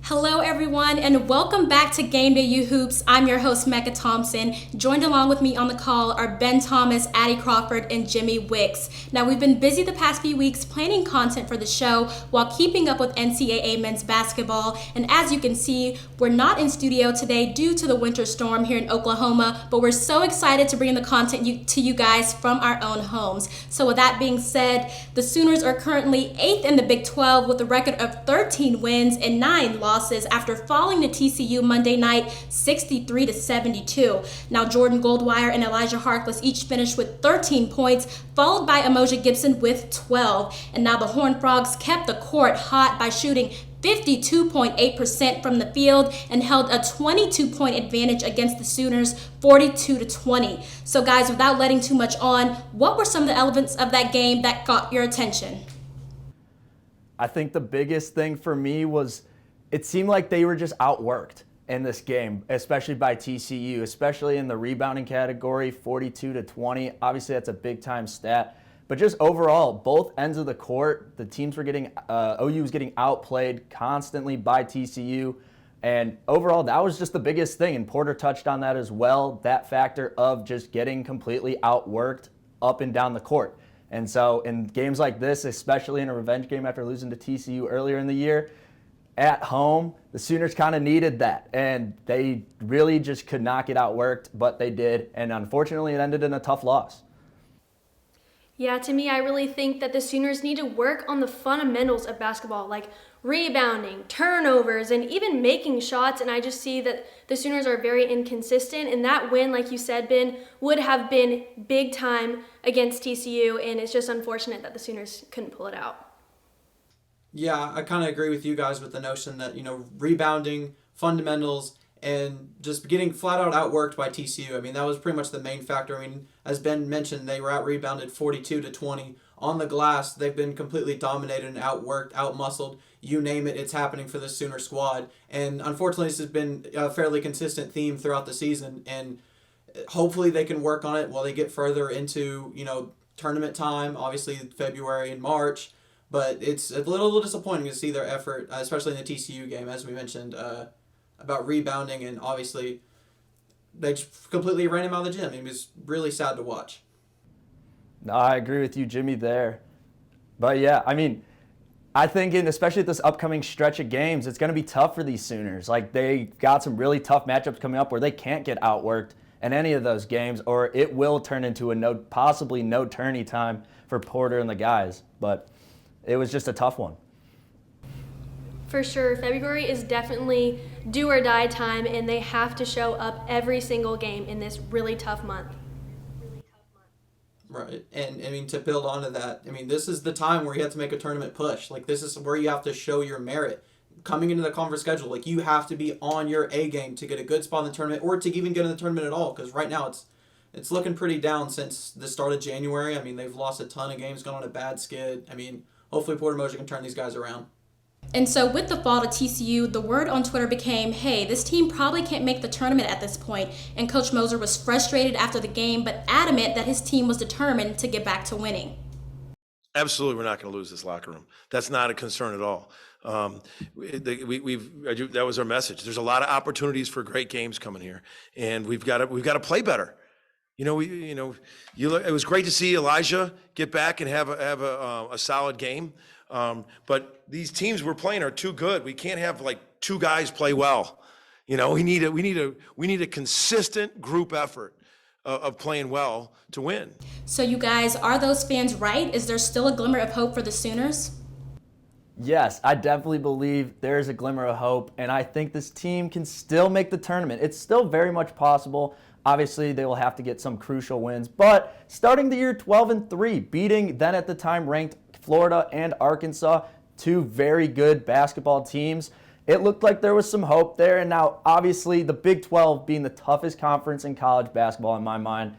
Hello everyone and welcome back to Game Day U Hoops. I'm your host Mecca Thompson. Joined along with me on the call are Ben Thomas, Addie Crawford, and Jimmy Wicks. Now we've been busy the past few weeks planning content for the show while keeping up with NCAA men's basketball, and as you can see, we're not in studio today due to the winter storm here in Oklahoma, but we're so excited to bring the content to you guys from our own homes. So with that being said, the Sooners are currently 8th in the Big 12 with a record of 13 wins and 9 losses after falling to TCU Monday night 63-72. Now Jordan Goldwire and Elijah Harkless each finished with 13 points, followed by Emoja Gibson with 12. And now the Horned Frogs kept the court hot by shooting 52.8% from the field and held a 22-point advantage against the Sooners 42-20. So guys, without letting too much on, what were some of the elements of that game that got your attention? I think the biggest thing for me was it seemed like they were just outworked in this game, especially by TCU, especially in the rebounding category, 42-20. Obviously, that's a big-time stat. But just overall, both ends of the court, the teams were getting, OU was getting outplayed constantly by TCU. And overall, that was just the biggest thing. And Porter touched on that as well, that factor of just getting completely outworked up and down the court. And so in games like this, especially in a revenge game after losing to TCU earlier in the year, at home, the Sooners kind of needed that, and they really just could not get outworked, but they did, and unfortunately it ended in a tough loss. Yeah, to me, I really think that the Sooners need to work on the fundamentals of basketball, like rebounding, turnovers, and even making shots, and I just see that the Sooners are very inconsistent, and that win, like you said, Ben, would have been big time against TCU, and it's just unfortunate that the Sooners couldn't pull it out. Yeah, I kind of agree with you guys with the notion that, rebounding, fundamentals, and just getting flat out outworked by TCU. I mean, that was pretty much the main factor. I mean, as Ben mentioned, they were out-rebounded 42-20. On the glass, they've been completely dominated and outworked, outmuscled. You name it, it's happening for the Sooner squad. And unfortunately, this has been a fairly consistent theme throughout the season. And hopefully they can work on it while they get further into, tournament time, obviously February and March. But it's a little disappointing to see their effort, especially in the TCU game, as we mentioned, about rebounding. And obviously, they just completely ran him out of the gym. It was really sad to watch. No, I agree with you, Jimmy, there. But yeah, I mean, I think especially at this upcoming stretch of games, it's going to be tough for these Sooners. Like, they got some really tough matchups coming up where they can't get outworked in any of those games, or it will turn into a possibly no tourney time for Porter and the guys. But it was just a tough one. For sure, February is definitely do or die time, and they have to show up every single game in this really tough month. Right, and I mean, to build onto that, I mean, this is the time where you have to make a tournament push. Like, this is where you have to show your merit. Coming into the conference schedule, like, you have to be on your A game to get a good spot in the tournament, or to even get in the tournament at all, because right now it's looking pretty down since the start of January. I mean, they've lost a ton of games, gone on a bad skid. I mean, hopefully Porter Moser can turn these guys around. And so with the fall to TCU, the word on Twitter became, hey, this team probably can't make the tournament at this point. And Coach Moser was frustrated after the game, but adamant that his team was determined to get back to winning. Absolutely, we're not going to lose this locker room. That's not a concern at all. That was our message. There's a lot of opportunities for great games coming here, and we've got to play better. It was great to see Elijah get back and have a solid game. But these teams we're playing are too good. We can't have like two guys play well. We need a consistent group effort of playing well to win. So you guys, are those fans right? Is there still a glimmer of hope for the Sooners? Yes, I definitely believe there is a glimmer of hope, and I think this team can still make the tournament. It's still very much possible. Obviously, they will have to get some crucial wins, but starting the year 12-3, beating then at the time ranked Florida and Arkansas, two very good basketball teams, it looked like there was some hope there. And now, obviously, the Big 12 being the toughest conference in college basketball in my mind,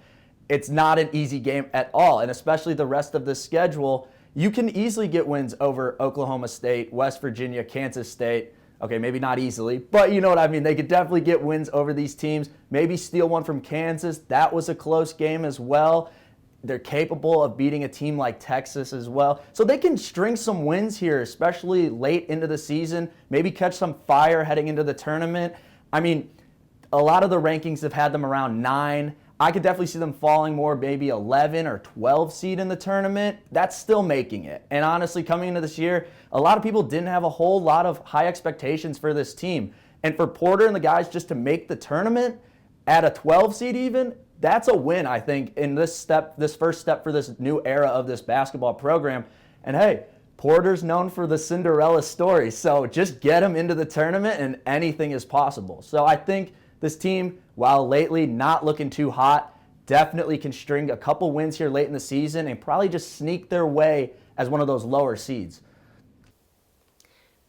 it's not an easy game at all, and especially the rest of the schedule. You can easily get wins over Oklahoma State, West Virginia, Kansas State. Okay, maybe not easily, but you know what I mean. They could definitely get wins over these teams. Maybe steal one from Kansas. That was a close game as well. They're capable of beating a team like Texas as well. So they can string some wins here, especially late into the season, maybe catch some fire heading into the tournament. I mean, a lot of the rankings have had them around 9. I could definitely see them falling more, maybe 11 or 12 seed in the tournament. That's still making it. And honestly, coming into this year, a lot of people didn't have a whole lot of high expectations for this team. And for Porter and the guys just to make the tournament at a 12 seed even, that's a win, I think, in this first step for this new era of this basketball program. And hey, Porter's known for the Cinderella story, so just get him into the tournament and anything is possible. So I think this team, while lately not looking too hot, definitely can string a couple wins here late in the season and probably just sneak their way as one of those lower seeds.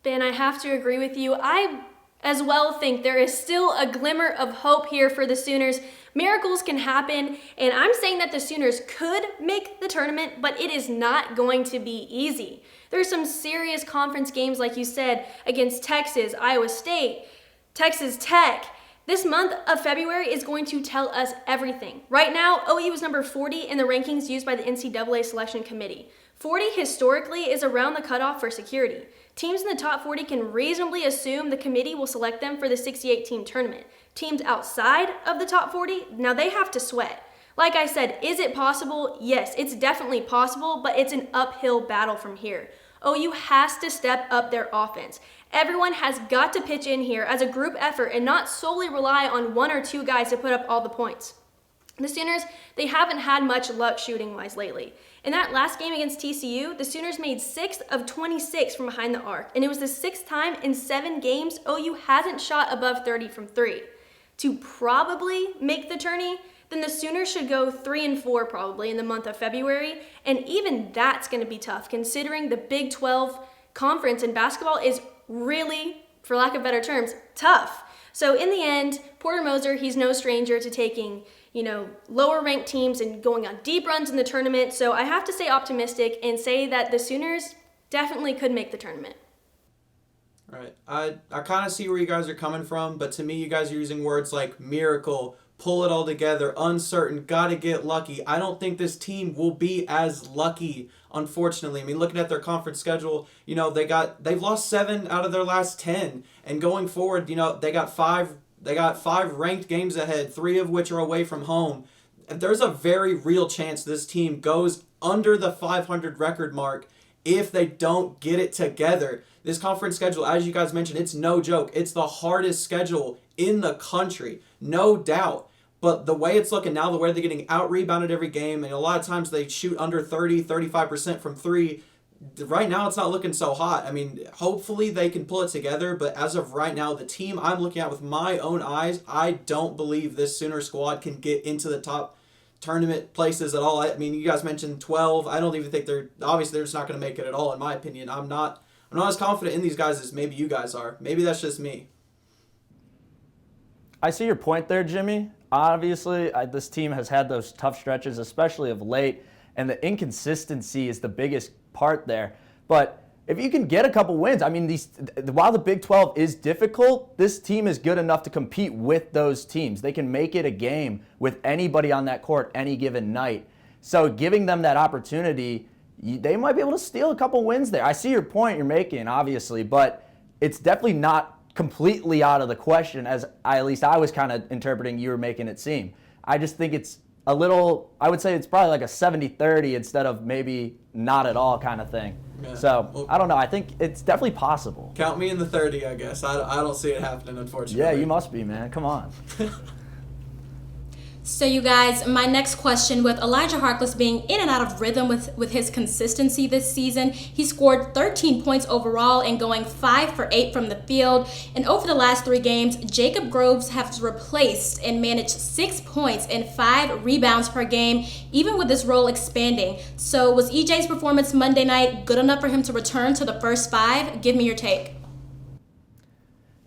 Ben, I have to agree with you. I as well think there is still a glimmer of hope here for the Sooners. Miracles can happen, and I'm saying that the Sooners could make the tournament, but it is not going to be easy. There's some serious conference games, like you said, against Texas, Iowa State, Texas Tech. This month of February is going to tell us everything. Right now, OU is number 40 in the rankings used by the NCAA Selection Committee. 40 historically is around the cutoff for security. Teams in the top 40 can reasonably assume the committee will select them for the 68-team tournament. Teams outside of the top 40, now they have to sweat. Like I said, is it possible? Yes, it's definitely possible, but it's an uphill battle from here. OU has to step up their offense. Everyone has got to pitch in here as a group effort and not solely rely on one or two guys to put up all the points. The Sooners, they haven't had much luck shooting-wise lately. In that last game against TCU, the Sooners made 6 of 26 from behind the arc, and it was the 6th time in 7 games OU hasn't shot above 30 from 3. To probably make the tourney, then the Sooners should go 3-4 probably in the month of February, and even that's going to be tough considering the Big 12 conference in basketball is really, for lack of better terms, tough. So in the end, Porter Moser, he's no stranger to taking, lower ranked teams and going on deep runs in the tournament. So I have to stay optimistic and say that the Sooners definitely could make the tournament. Right. I kind of see where you guys are coming from, but to me, you guys are using words like miracle, pull it all together, uncertain, gotta get lucky. I don't think this team will be as lucky, unfortunately. I mean, looking at their conference schedule, they've lost 7 out of their last 10, and going forward, they got 5 ranked games ahead, 3 of which are away from home. There's a very real chance this team goes under the 500 record mark if they don't get it together. This conference schedule, as you guys mentioned, it's no joke. It's the hardest schedule in the country, no doubt. But the way it's looking now, the way they're getting out-rebounded every game, and a lot of times they shoot under 35% from 3, right now it's not looking so hot. I mean, hopefully they can pull it together, but as of right now, the team I'm looking at with my own eyes, I don't believe this Sooner squad can get into the top tournament places at all. I mean, you guys mentioned 12. I don't even think they're just not going to make it at all, in my opinion. I'm not as confident in these guys as maybe you guys are. Maybe that's just me. I see your point there, Jimmy. Obviously, this team has had those tough stretches, especially of late, and the inconsistency is the biggest part there. But if you can get a couple wins, I mean, while the Big 12 is difficult, this team is good enough to compete with those teams. They can make it a game with anybody on that court any given night. So giving them that opportunity, they might be able to steal a couple wins there. I see your point you're making, obviously, but it's definitely not completely out of the question, as at least I was kind of interpreting you were making it seem. I just think it's a little, I would say it's probably like a 70-30 instead of maybe not at all kind of thing. Yeah. So, well, I don't know. I think it's definitely possible. Count me in the 30, I guess. I don't see it happening, unfortunately. Yeah, you must be, man. Come on. So you guys, my next question, with Elijah Harkless being in and out of rhythm with his consistency this season, he scored 13 points overall and going 5 for 8 from the field. And over the last 3 games, Jacob Groves has replaced and managed 6 points and 5 rebounds per game, even with this role expanding. So was EJ's performance Monday night good enough for him to return to the first 5? Give me your take.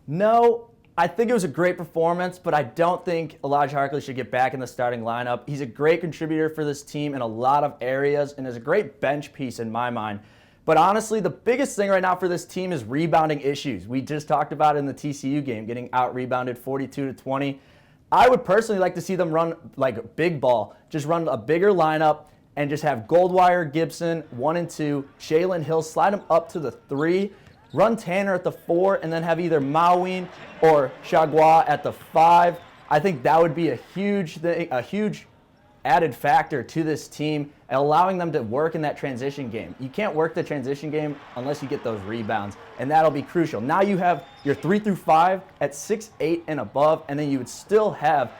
No. I think it was a great performance, but I don't think Elijah Harkless should get back in the starting lineup. He's a great contributor for this team in a lot of areas and is a great bench piece in my mind. But honestly, the biggest thing right now for this team is rebounding issues. We just talked about it in the TCU game, getting out-rebounded 42-20. I would personally like to see them run like big ball, just run a bigger lineup, and just have Goldwire, Gibson, 1 and 2, Jalen Hill, slide him up to the 3, run Tanner at the 4, and then have either Maween or Chagua at the 5. I think that would be a huge thing, a huge added factor to this team, allowing them to work in that transition game. You can't work the transition game unless you get those rebounds, and that'll be crucial. Now you have your 3 through 5 at 6'8" and above, and then you would still have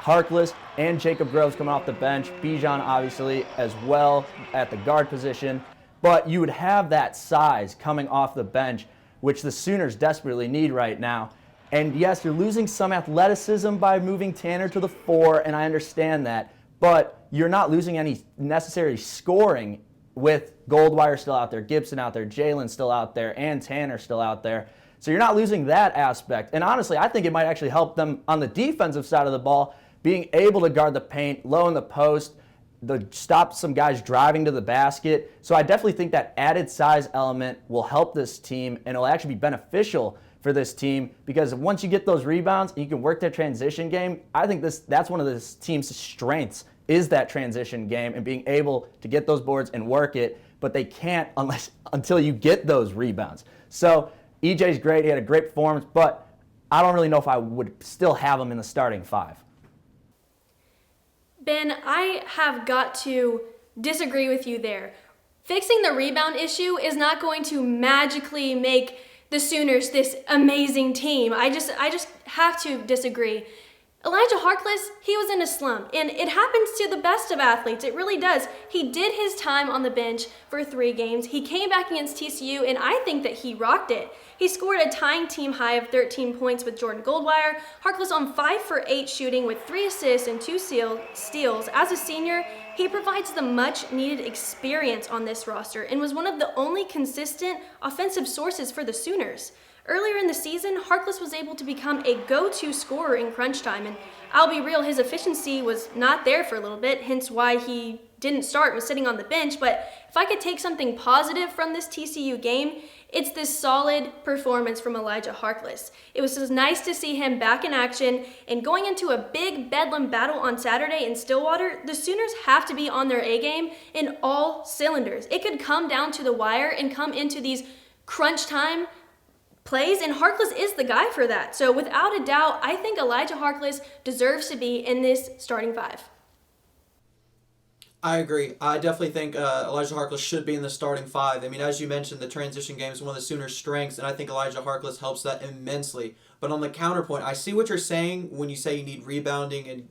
Harkless and Jacob Groves coming off the bench, Bijan obviously as well at the guard position, but you would have that size coming off the bench, which the Sooners desperately need right now. And yes, you're losing some athleticism by moving Tanner to the 4, and I understand that, but you're not losing any necessary scoring with Goldwire still out there, Gibson out there, Jalen still out there, and Tanner still out there. So you're not losing that aspect. And honestly, I think it might actually help them on the defensive side of the ball, being able to guard the paint, low in the post, stop some guys driving to the basket. So I definitely think that added size element will help this team, and it'll actually be beneficial for this team, because once you get those rebounds and you can work that transition game, I think that's one of this team's strengths, is that transition game and being able to get those boards and work it, but they can't until you get those rebounds. So EJ's great, he had a great performance, but I don't really know if I would still have him in the starting 5. Ben, I have got to disagree with you there. Fixing the rebound issue is not going to magically make the Sooners this amazing team. I just have to disagree. Elijah Harkless, he was in a slump, and it happens to the best of athletes. It really does. He did his time on the bench for 3 games. He came back against TCU, and I think that he rocked it. He scored a tying team high of 13 points with Jordan Goldwire. Harkless on 5 for 8 shooting with 3 assists and 2 steals. As a senior, he provides the much-needed experience on this roster and was one of the only consistent offensive sources for the Sooners. Earlier in the season, Harkless was able to become a go-to scorer in crunch time, and I'll be real, his efficiency was not there for a little bit, hence why he didn't start, was sitting on the bench. But if I could take something positive from this TCU game, it's this solid performance from Elijah Harkless. It was just nice to see him back in action, and going into a big Bedlam battle on Saturday in Stillwater, the Sooners have to be on their A-game in all cylinders. It could come down to the wire and come into these crunch time plays, and Harkless is the guy for that. So without a doubt, I think Elijah Harkless deserves to be in this starting 5. I agree. I definitely think Elijah Harkless should be in the starting 5. I mean, as you mentioned, the transition game is one of the Sooners' strengths, and I think Elijah Harkless helps that immensely. But on the counterpoint, I see what you're saying when you say you need rebounding and,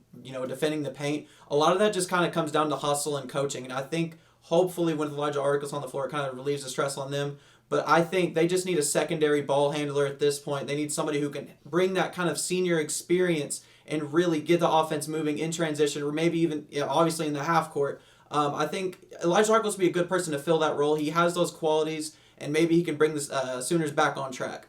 defending the paint. A lot of that just kind of comes down to hustle and coaching, and I think hopefully with Elijah Harkless on the floor, it kind of relieves the stress on them. But I think they just need a secondary ball handler at this point. They need somebody who can bring that kind of senior experience and really get the offense moving in transition, or maybe even, obviously in the half court. I think Elijah Harkless would be a good person to fill that role. He has those qualities, and maybe he can bring the Sooners back on track.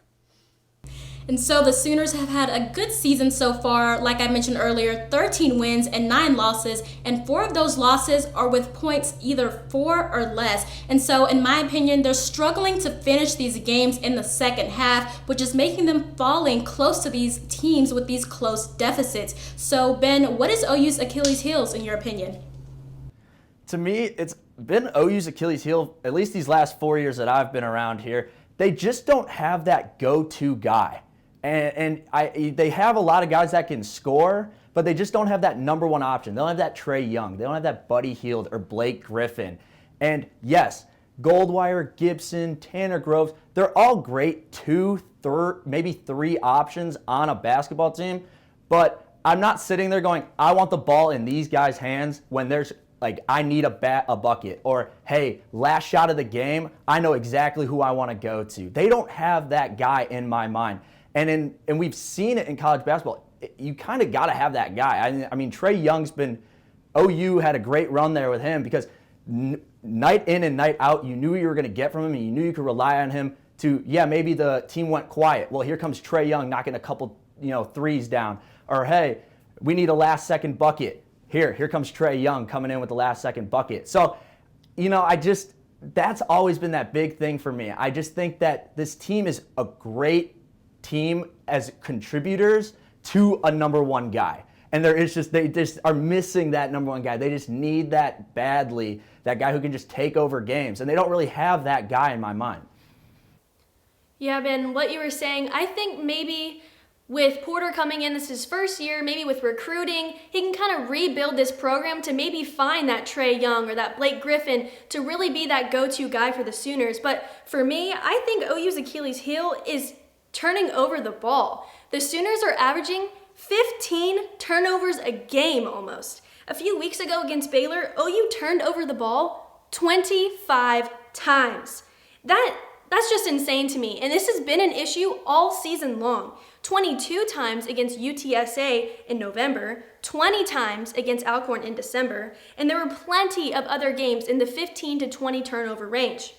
And so the Sooners have had a good season so far. Like I mentioned earlier, 13 wins and 9 losses, and 4 of those losses are with points either 4 or less. And so in my opinion, they're struggling to finish these games in the second half, which is making them falling close to these teams with these close deficits. So Ben, what is OU's Achilles heels in your opinion? To me, it's been OU's Achilles heel, at least these last 4 years that I've been around here. They just don't have that go-to guy. And they have a lot of guys that can score, but they just don't have that number 1 option. They don't have that Trae Young. They don't have that Buddy Hield or Blake Griffin. And yes, Goldwire, Gibson, Tanner Groves, they're all great 2, maybe 3 options on a basketball team. But I'm not sitting there going, I want the ball in these guys' hands when there's I need a bucket, or hey, last shot of the game, I know exactly who I want to go to. They don't have that guy in my mind. And we've seen it in college basketball. You kind of got to have that guy. I mean, Trae Young's OU had a great run there with him, because night in and night out, you knew you were going to get from him, and you knew you could rely on him to, maybe the team went quiet. Well, here comes Trae Young knocking a couple, threes down. Or hey, we need a last-second bucket. Here comes Trae Young coming in with the last-second bucket. So, that's always been that big thing for me. I just think that this team is a great team as contributors to a number 1 guy. And they just are missing that number one guy. They just need that badly, that guy who can just take over games. And they don't really have that guy in my mind. Yeah, Ben, what you were saying, I think maybe with Porter coming in, this is his first year, maybe with recruiting, he can kind of rebuild this program to maybe find that Trae Young or that Blake Griffin to really be that go-to guy for the Sooners. But for me, I think OU's Achilles heel is turning over the ball. The Sooners are averaging 15 turnovers a game almost. A few weeks ago against Baylor, OU turned over the ball 25 times. That's just insane to me, and this has been an issue all season long. 22 times against UTSA in November, 20 times against Alcorn in December, and there were plenty of other games in the 15 to 20 turnover range.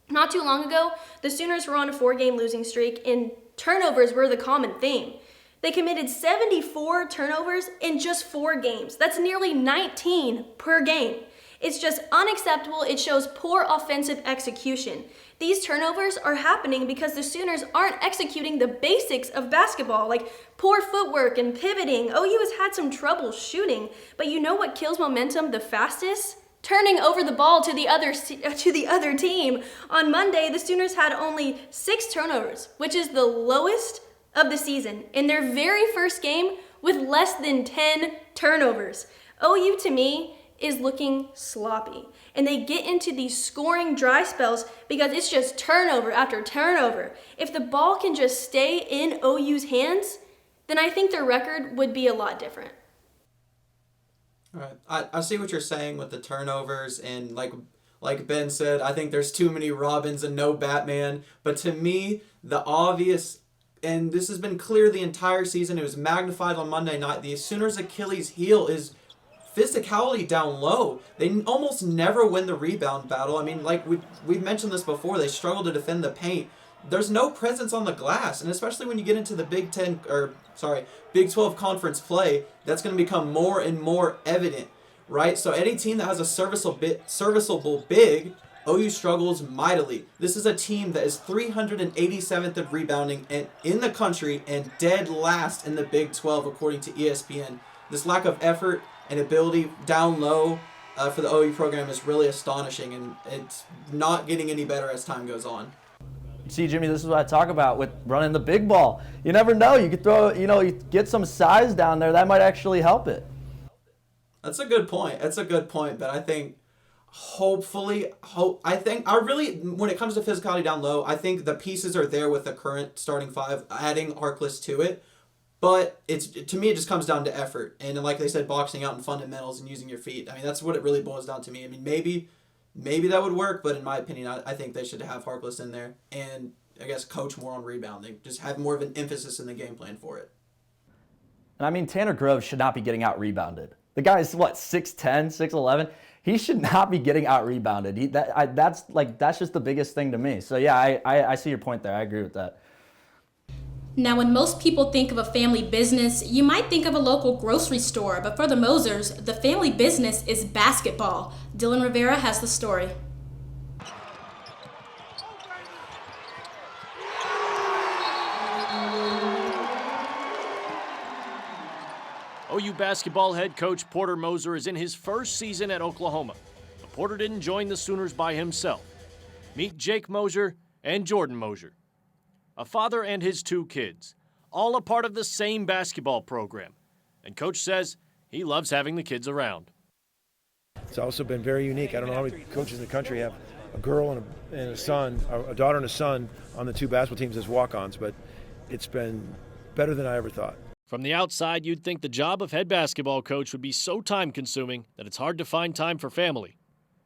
Not too long ago, the Sooners were on a 4-game losing streak, and turnovers were the common theme. They committed 74 turnovers in just 4 games. That's nearly 19 per game. It's just unacceptable. It shows poor offensive execution. These turnovers are happening because the Sooners aren't executing the basics of basketball, like poor footwork and pivoting. OU has had some trouble shooting, but you know what kills momentum the fastest? Turning over the ball to the other team. On Monday, the Sooners had only 6 turnovers, which is the lowest of the season in their very first game with less than 10 turnovers. OU, to me, is looking sloppy. And they get into these scoring dry spells because it's just turnover after turnover. If the ball can just stay in OU's hands, then I think their record would be a lot different. All right. I see what you're saying with the turnovers, and like Ben said, I think there's too many Robins and no Batman. But to me, the obvious, and this has been clear the entire season, it was magnified on Monday night, the Sooners' Achilles heel is physicality down low. They almost never win the rebound battle. I mean, like we've mentioned this before, they struggle to defend the paint. There's no presence on the glass, and especially when you get into the Big 12 conference play, that's going to become more and more evident, right? So any team that has a serviceable big, OU struggles mightily. This is a team that is 387th in rebounding and in the country and dead last in the Big 12 according to ESPN. This lack of effort and ability down low for the OU program is really astonishing, and it's not getting any better as time goes on. See, Jimmy, this is what I talk about with running the big ball. You never know. You could throw, you get some size down there. That might actually help it. That's a good point. But I think when it comes to physicality down low, I think the pieces are there with the current starting 5, adding Harkless to it. But to me, it just comes down to effort. And like they said, boxing out and fundamentals and using your feet. I mean, that's what it really boils down to me. I mean, maybe that would work, but in my opinion, I think they should have Harkless in there and I guess coach more on rebounding. Just have more of an emphasis in the game plan for it. And I mean, Tanner Groves should not be getting out-rebounded. The guy is, 6'10", 6'11"? He should not be getting out-rebounded. That's just the biggest thing to me. So, yeah, I see your point there. I agree with that. Now, when most people think of a family business, you might think of a local grocery store, but for the Mosers, the family business is basketball. Dylan Rivera has the story. OU basketball head coach Porter Moser is in his first season at Oklahoma. But Porter didn't join the Sooners by himself. Meet Jake Moser and Jordan Moser. A father and his 2 kids, all a part of the same basketball program. And Coach says he loves having the kids around. It's also been very unique. I don't know how many coaches in the country have a girl and a son, a daughter and a son on the 2 basketball teams as walk-ons, but it's been better than I ever thought. From the outside, you'd think the job of head basketball coach would be so time-consuming that it's hard to find time for family.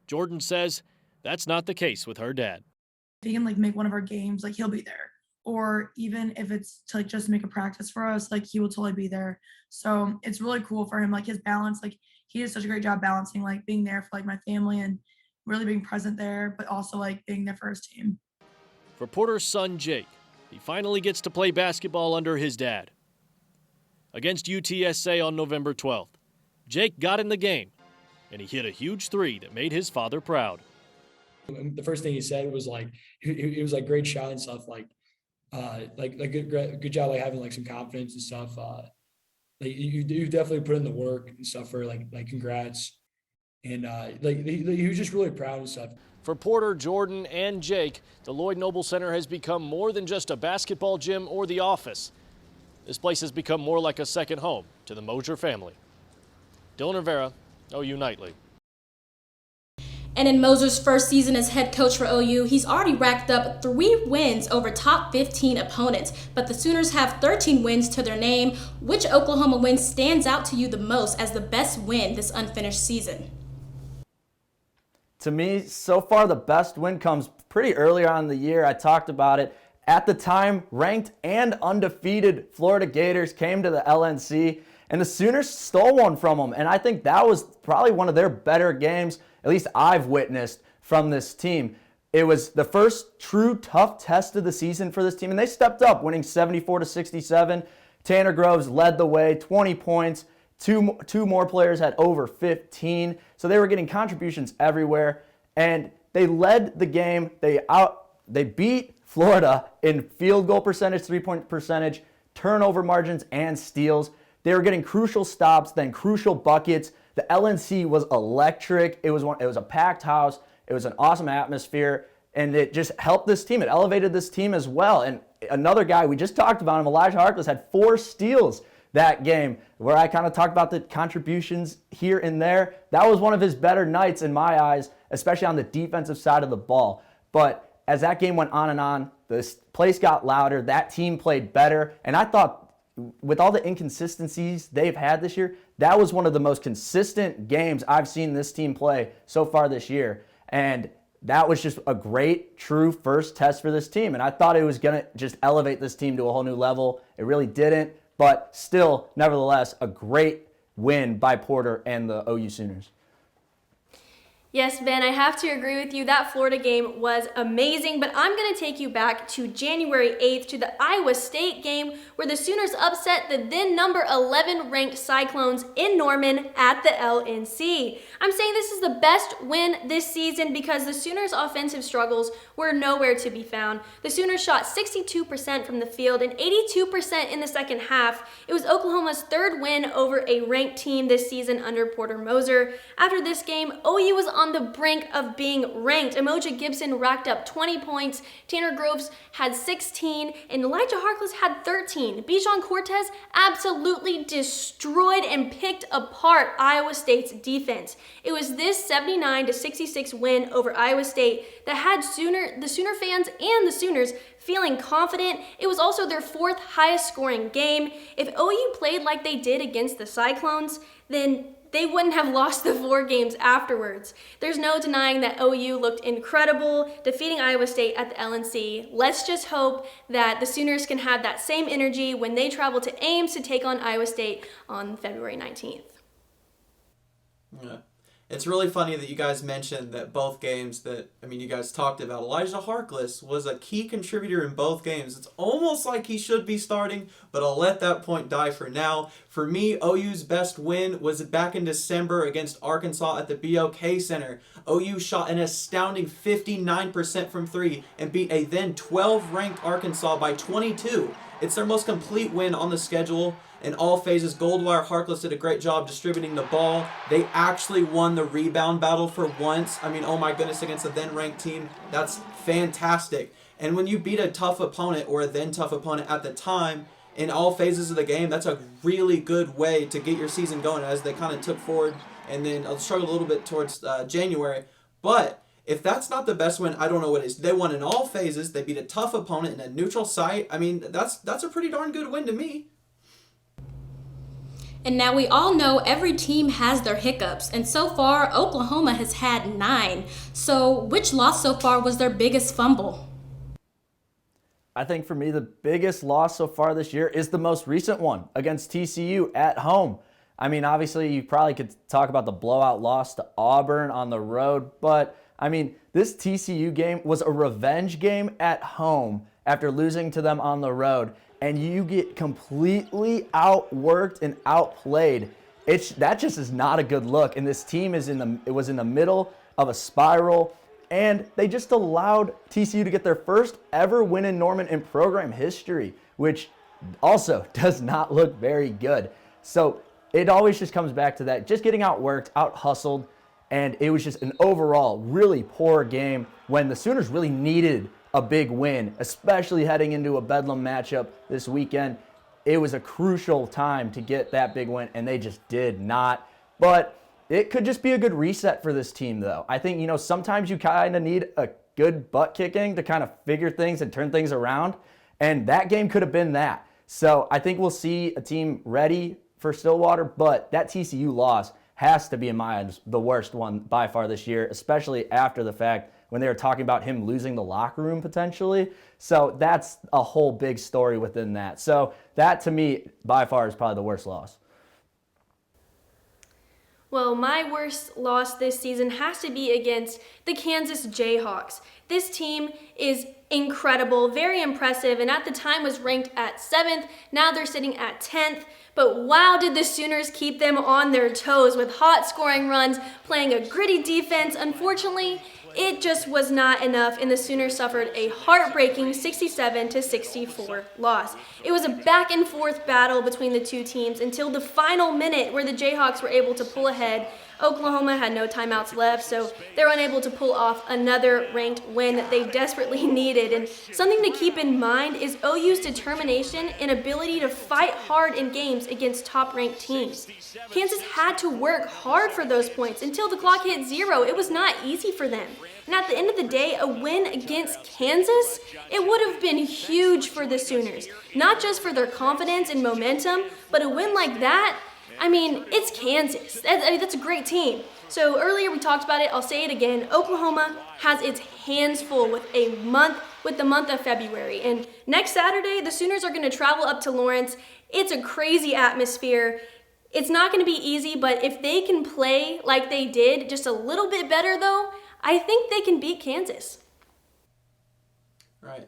Jordan says that's not the case with her dad. If he can make one of our games, he'll be there. Or even if it's to just make a practice for us, he will totally be there. So it's really cool for him, his balance. He does such a great job balancing, being there for my family and really being present there, but also being there for his team. For Porter's son, Jake, he finally gets to play basketball under his dad. Against UTSA on November 12th, Jake got in the game, and he hit a huge 3 that made his father proud. The first thing he said was he was great shot and stuff, good job having some confidence and stuff. like you definitely put in the work and stuff for like congrats. And he was just really proud and stuff. For Porter, Jordan, and Jake, the Lloyd Noble Center has become more than just a basketball gym or the office. This place has become more like a second home to the Mosier family. Dylan Rivera, OU Nightly. And in Moser's first season as head coach for OU, he's already racked up 3 wins over top 15 opponents. But the Sooners have 13 wins to their name. Which Oklahoma win stands out to you the most as the best win this unfinished season? To me, so far, the best win comes pretty early on in the year. I talked about it. At the time, ranked and undefeated Florida Gators came to the LNC, and the Sooners stole one from them. And I think that was probably one of their better games, at least I've witnessed from this team. It was the first true tough test of the season for this team, and they stepped up, winning 74-67. Tanner Groves led the way, 20 points. Two more players had over 15. So they were getting contributions everywhere. And they led the game. They beat Florida in field goal percentage, 3-point percentage, turnover margins, and steals. They were getting crucial stops, then crucial buckets. The LNC was electric. It was a packed house. It was an awesome atmosphere. And it just helped this team. It elevated this team as well. And another guy, we just talked about him, Elijah Harkless, had 4 steals that game, where I kind of talked about the contributions here and there. That was one of his better nights in my eyes, especially on the defensive side of the ball. But as that game went on, this place got louder, that team played better, and I thought with all the inconsistencies they've had this year, that was one of the most consistent games I've seen this team play so far this year. And that was just a great, true first test for this team. And I thought it was going to just elevate this team to a whole new level. It really didn't. But still, nevertheless, a great win by Porter and the OU Sooners. Yes, Ben, I have to agree with you. That Florida game was amazing, but I'm going to take you back to January 8th to the Iowa State game where the Sooners upset the then number 11 ranked Cyclones in Norman at the LNC. I'm saying this is the best win this season because the Sooners' offensive struggles were nowhere to be found. The Sooners shot 62% from the field and 82% in the second half. It was Oklahoma's 3rd win over a ranked team this season under Porter Moser. After this game, OU was on the brink of being ranked. Emoja Gibson racked up 20 points, Tanner Groves had 16, and Elijah Harkless had 13. Bijan Cortez absolutely destroyed and picked apart Iowa State's defense. It was this 79-66 win over Iowa State that had the Sooner fans and the Sooners feeling confident. It was also their 4th highest scoring game. If OU played like they did against the Cyclones, then they wouldn't have lost the 4 games afterwards. There's no denying that OU looked incredible, defeating Iowa State at the LNC. Let's just hope that the Sooners can have that same energy when they travel to Ames to take on Iowa State on February 19th. Yeah. It's really funny that you guys mentioned that both games you guys talked about. Elijah Harkless was a key contributor in both games. It's almost like he should be starting, but I'll let that point die for now. For me, OU's best win was back in December against Arkansas at the BOK Center. OU shot an astounding 59% from 3 and beat a then 12th-ranked Arkansas by 22. It's their most complete win on the schedule. In all phases, Goldwire Harkless did a great job distributing the ball. They actually won the rebound battle for once. I mean, oh my goodness, against a then-ranked team. That's fantastic. And when you beat a tough opponent or a then-tough opponent at the time, in all phases of the game, that's a really good way to get your season going as they kind of took forward and then struggled a little bit towards January. But if that's not the best win, I don't know what is. They won in all phases. They beat a tough opponent in a neutral site. I mean, that's a pretty darn good win to me. And now we all know every team has their hiccups, and so far Oklahoma has had 9. So which loss so far was their biggest fumble? I think for me the biggest loss so far this year is the most recent one against TCU at home. I mean, obviously you probably could talk about the blowout loss to Auburn on the road, but I mean, this TCU game was a revenge game at home after losing to them on the road. And you get completely outworked and outplayed. That just is not a good look. And this team was in the middle of a spiral, and they just allowed TCU to get their first ever win in Norman in program history, which also does not look very good. So it always just comes back to that, just getting outworked, out-hustled, and it was just an overall really poor game when the Sooners really needed a big win, especially heading into a Bedlam matchup this weekend. It was a crucial time to get that big win, and they just did not. But it could just be a good reset for this team, though. I think, sometimes you kind of need a good butt kicking to kind of figure things and turn things around, and that game could have been that. So I think we'll see a team ready for Stillwater, but that TCU loss has to be, in my eyes, the worst one by far this year, especially after the fact when they were talking about him losing the locker room potentially. So that's a whole big story within that. So that, to me, by far is probably the worst loss. Well, my worst loss this season has to be against the Kansas Jayhawks. This team is incredible, very impressive, and at the time was ranked at 7th. Now they're sitting at 10th. But wow, did the Sooners keep them on their toes with hot scoring runs, playing a gritty defense. Unfortunately, it just was not enough, and the Sooners suffered a heartbreaking 67-64 loss. It was a back and forth battle between the two teams until the final minute where the Jayhawks were able to pull ahead. Oklahoma had no timeouts left, so they were unable to pull off another ranked win that they desperately needed. And something to keep in mind is OU's determination and ability to fight hard in games against top-ranked teams. Kansas had to work hard for those points until the clock hit 0. It was not easy for them. And at the end of the day, a win against Kansas, it would have been huge for the Sooners. Not just for their confidence and momentum, but a win like that, it's Kansas. That's a great team. So earlier we talked about it. I'll say it again. Oklahoma has its hands full with the month of February. And next Saturday, the Sooners are going to travel up to Lawrence. It's a crazy atmosphere. It's not going to be easy, but if they can play like they did, just a little bit better though, I think they can beat Kansas. Right.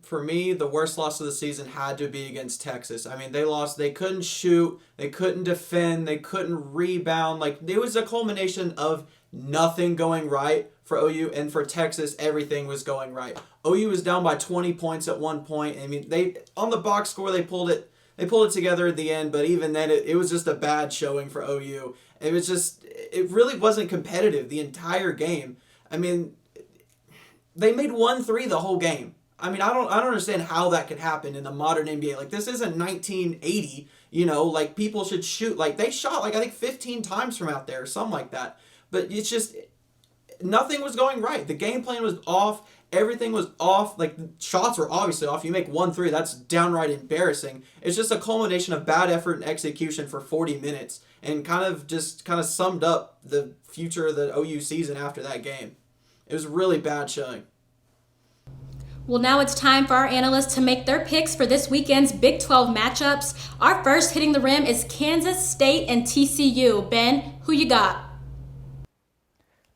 For me, the worst loss of the season had to be against Texas. They lost. They couldn't shoot. They couldn't defend. They couldn't rebound. It was a culmination of nothing going right for OU, and for Texas, everything was going right. OU was down by 20 points at one point. They on the box score they pulled it together at the end, but even then it was just a bad showing for OU. It really wasn't competitive the entire game. They made 1 3 the whole game. I don't understand how that could happen in the modern NBA. This isn't 1980, people should shoot. They shot, I think 15 times from out there or something like that. But it's just, nothing was going right. The game plan was off. Everything was off. The shots were obviously off. You make 1 3, that's downright embarrassing. It's just a culmination of bad effort and execution for 40 minutes and kind of summed up the future of the OU season after that game. It was really bad showing. Well, now it's time for our analysts to make their picks for this weekend's Big 12 matchups. Our first hitting the rim is Kansas State and TCU. Ben, who you got?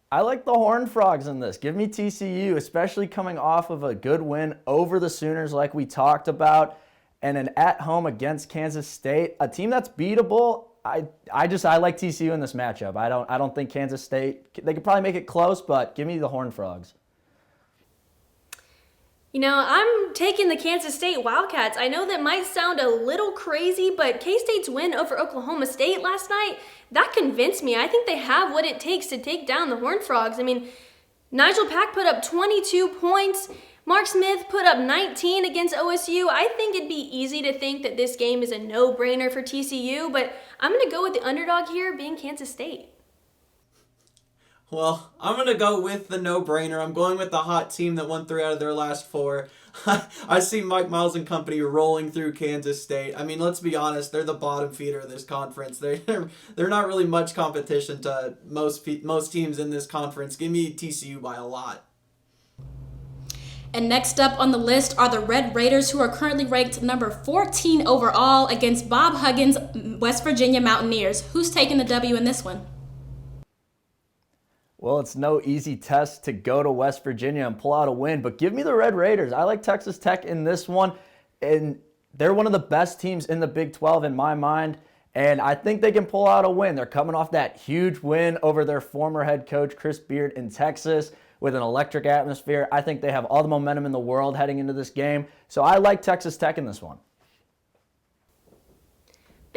I like the Horned Frogs in this. Give me TCU, especially coming off of a good win over the Sooners like we talked about, and an at-home against Kansas State, a team that's beatable. I like TCU in this matchup. I don't think Kansas State, they could probably make it close, but give me the Horned Frogs. I'm taking the Kansas State Wildcats. I know that might sound a little crazy, but K-State's win over Oklahoma State last night, that convinced me. I think they have what it takes to take down the Horned Frogs. Nigel Pack put up 22 points. Mark Smith put up 19 against OSU. I think it'd be easy to think that this game is a no-brainer for TCU, but I'm going to go with the underdog here being Kansas State. Well, I'm going to go with the no-brainer. I'm going with the hot team that won 3 out of their last 4. I see Mike Miles and company rolling through Kansas State. Let's be honest, they're the bottom feeder of this conference. They're not really much competition to most teams in this conference. Give me TCU by a lot. And next up on the list are the Red Raiders, who are currently ranked number 14 overall against Bob Huggins' West Virginia Mountaineers. Who's taking the W in this one? Well, it's no easy test to go to West Virginia and pull out a win, but give me the Red Raiders. I like Texas Tech in this one, and they're one of the best teams in the Big 12 in my mind, and I think they can pull out a win. They're coming off that huge win over their former head coach, Chris Beard, in Texas with an electric atmosphere. I think they have all the momentum in the world heading into this game, so I like Texas Tech in this one.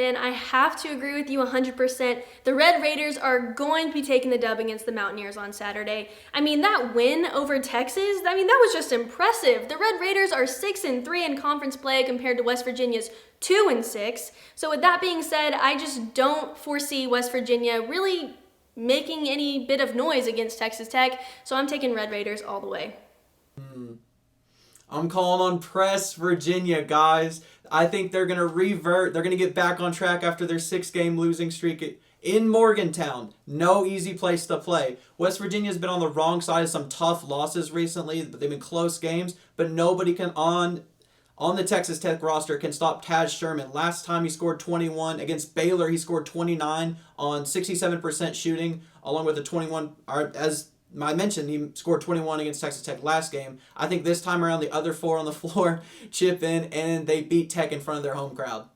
Ben, I have to agree with you 100%. The Red Raiders are going to be taking the dub against the Mountaineers on Saturday. I mean, that win over Texas, that was just impressive. The Red Raiders are 6-3 in conference play compared to West Virginia's 2-6. So with that being said, I just don't foresee West Virginia really making any bit of noise against Texas Tech. So I'm taking Red Raiders all the way. I'm calling on Press Virginia, guys. I think they're going to revert. They're going to get back on track after their 6-game losing streak in Morgantown. No easy place to play. West Virginia's been on the wrong side of some tough losses recently, but they've been close games. But nobody can on the Texas Tech roster can stop Taz Sherman. Last time he scored 21 against Baylor. He scored 29 on 67% shooting, along with a 21. As I mentioned, he scored 21 against Texas Tech last game. I think this time around, the other 4 on the floor chip in, and they beat Tech in front of their home crowd.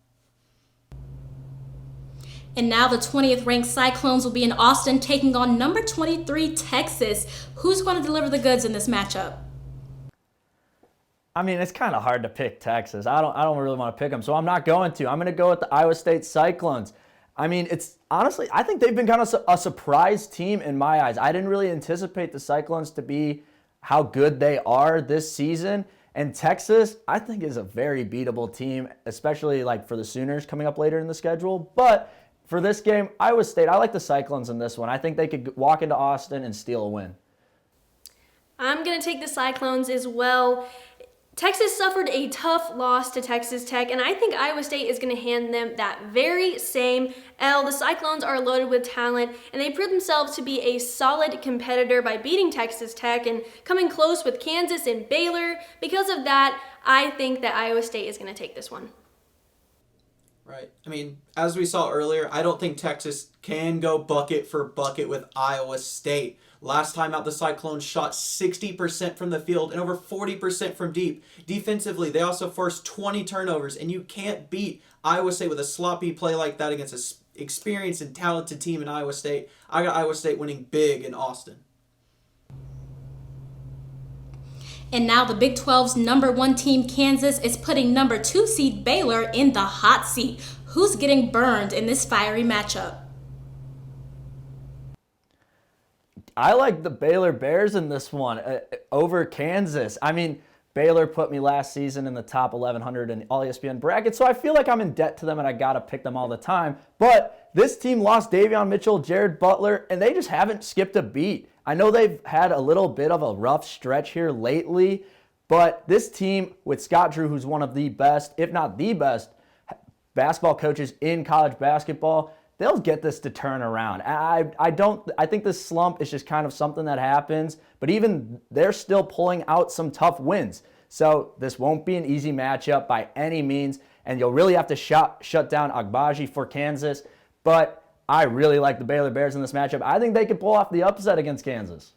And now the 20th ranked Cyclones will be in Austin taking on number 23 Texas. Who's going to deliver the goods in this matchup? I mean, it's kind of hard to pick Texas. I don't really want to pick them, so I'm not going to. I'm going to go with the Iowa State Cyclones. I mean, it's honestly, I think they've been kind of a surprise team in my eyes. I didn't really anticipate the Cyclones to be how good they are this season. And Texas, I think, is a very beatable team, especially like for the Sooners coming up later in the schedule. But for this game, Iowa State, I like the Cyclones in this one. I think they could walk into Austin and steal a win. I'm going to take the Cyclones as well. Texas suffered a tough loss to Texas Tech, and I think Iowa State is going to hand them that very same L. The Cyclones are loaded with talent, and they proved themselves to be a solid competitor by beating Texas Tech and coming close with Kansas and Baylor. Because of that, I think that Iowa State is going to take this one. Right. I mean, as we saw earlier, I don't think Texas can go bucket for bucket with Iowa State. Last time out, the Cyclones shot 60% from the field and over 40% from deep. Defensively, they also forced 20 turnovers, and you can't beat Iowa State with a sloppy play like that against an experienced and talented team in Iowa State. I got Iowa State winning big in Austin. And now the Big 12's number 1 team, Kansas, is putting number 2 seed Baylor in the hot seat. Who's getting burned in this fiery matchup? I like the Baylor Bears in this one over Kansas. I mean, Baylor put me last season in the top 1,100 in all ESPN brackets, so I feel like I'm in debt to them and I got to pick them all the time. But this team lost Davion Mitchell, Jared Butler, and they just haven't skipped a beat. I know they've had a little bit of a rough stretch here lately, but this team with Scott Drew, who's one of the best, if not the best, basketball coaches in college basketball, they'll get this to turn around. I think this slump is just kind of something that happens, but even they're still pulling out some tough wins. So this won't be an easy matchup by any means, and you'll really have to shut down Agbaji for Kansas. But I really like the Baylor Bears in this matchup. I think they could pull off the upset against Kansas.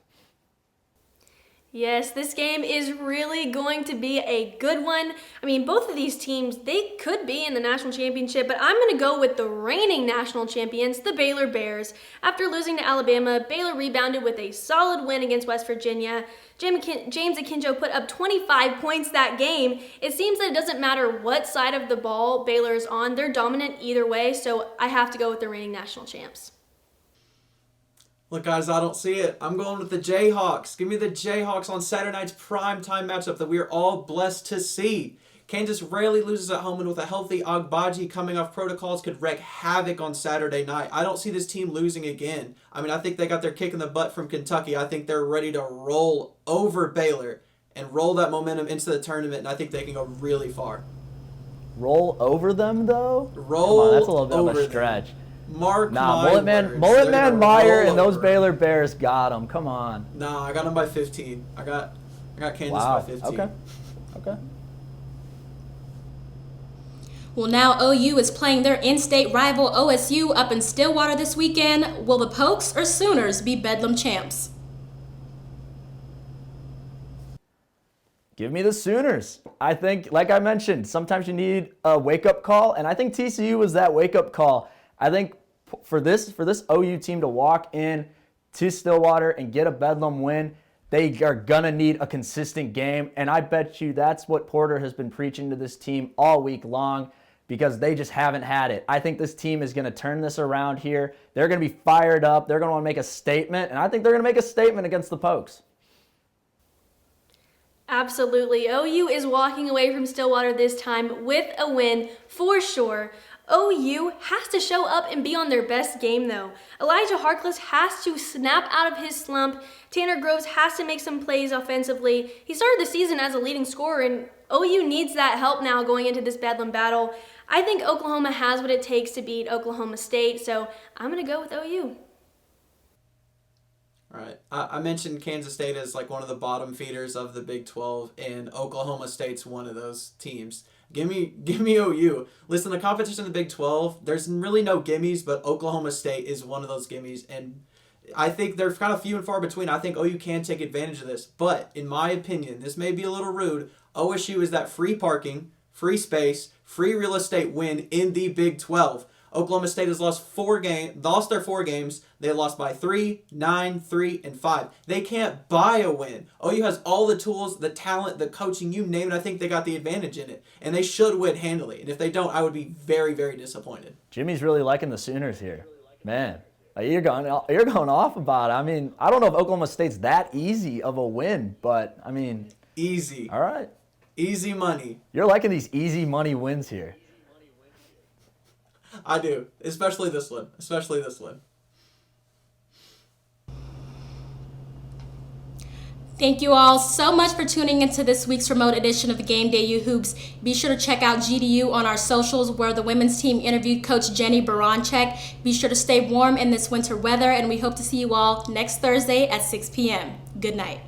Yes, this game is really going to be a good one. I mean, both of these teams, they could be in the national championship, but I'm going to go with the reigning national champions, the Baylor Bears. After losing to Alabama, Baylor rebounded with a solid win against West Virginia. James Akinjo put up 25 points that game. It seems that it doesn't matter what side of the ball Baylor is on. They're dominant either way, so I have to go with the reigning national champs. Look, guys, I don't see it. I'm going with the Jayhawks. Give me the Jayhawks on Saturday night's primetime matchup that we are all blessed to see. Kansas rarely loses at home, and with a healthy Agbaji coming off protocols could wreak havoc on Saturday night. I don't see this team losing again. I mean, I think they got their kick in the butt from Kentucky. I think they're ready to roll over Baylor and roll that momentum into the tournament, and I think they can go really far. Roll over them, though? Roll Come on, that's a little bit of a over stretch. Them. Mark Mullet Man Meyer and those Baylor Bears got them. Come on. Nah, I got them by 15. I got Kansas by 15. Okay. Well, now OU is playing their in-state rival OSU up in Stillwater this weekend. Will the Pokes or Sooners be Bedlam champs? Give me the Sooners. I think, like I mentioned, sometimes you need a wake-up call, and I think TCU was that wake-up call. I think for this OU team to walk in to Stillwater and get a Bedlam win, they are going to need a consistent game, and I bet you that's what Porter has been preaching to this team all week long. because they just haven't had it. I think this team is going to turn this around here. They're going to be fired up. They're going to want to make a statement, and I think they're going to make a statement against the Pokes. Absolutely. OU is walking away from Stillwater this time with a win for sure. OU has to show up and be on their best game though. Elijah Harkless has to snap out of his slump. Tanner Groves has to make some plays offensively. He started the season as a leading scorer, and OU needs that help now going into this Bedlam battle. I think Oklahoma has what it takes to beat Oklahoma State, so I'm going to go with OU. All right. I mentioned Kansas State as like one of the bottom feeders of the Big 12, and Oklahoma State's one of those teams. Give me OU. Listen, the competition in the Big 12, there's really no gimmies, but Oklahoma State is one of those gimmies, and I think they're kind of few and far between. I think OU can take advantage of this, but in my opinion, this may be a little rude. OSU is that free parking, free space, free real estate win in the Big 12. Oklahoma State has lost their 4 games. They lost by 3, 9, 3, and 5. They can't buy a win. OU has all the tools, the talent, the coaching, you name it. I think they got the advantage in it, and they should win handily. And if they don't, I would be very, very disappointed. Jimmy's really liking the Sooners here. Man, you're going off about it. I mean, I don't know if Oklahoma State's that easy of a win, but, I mean. Easy. All right. Easy money. You're liking these easy money wins here. I do, especially this one. Thank you all so much for tuning into this week's remote edition of the Game Day U Hoops. Be sure to check out GDU on our socials, where the women's team interviewed Coach Jenny Baranchek. Be sure to stay warm in this winter weather, and we hope to see you all next Thursday at 6 p.m. Good night.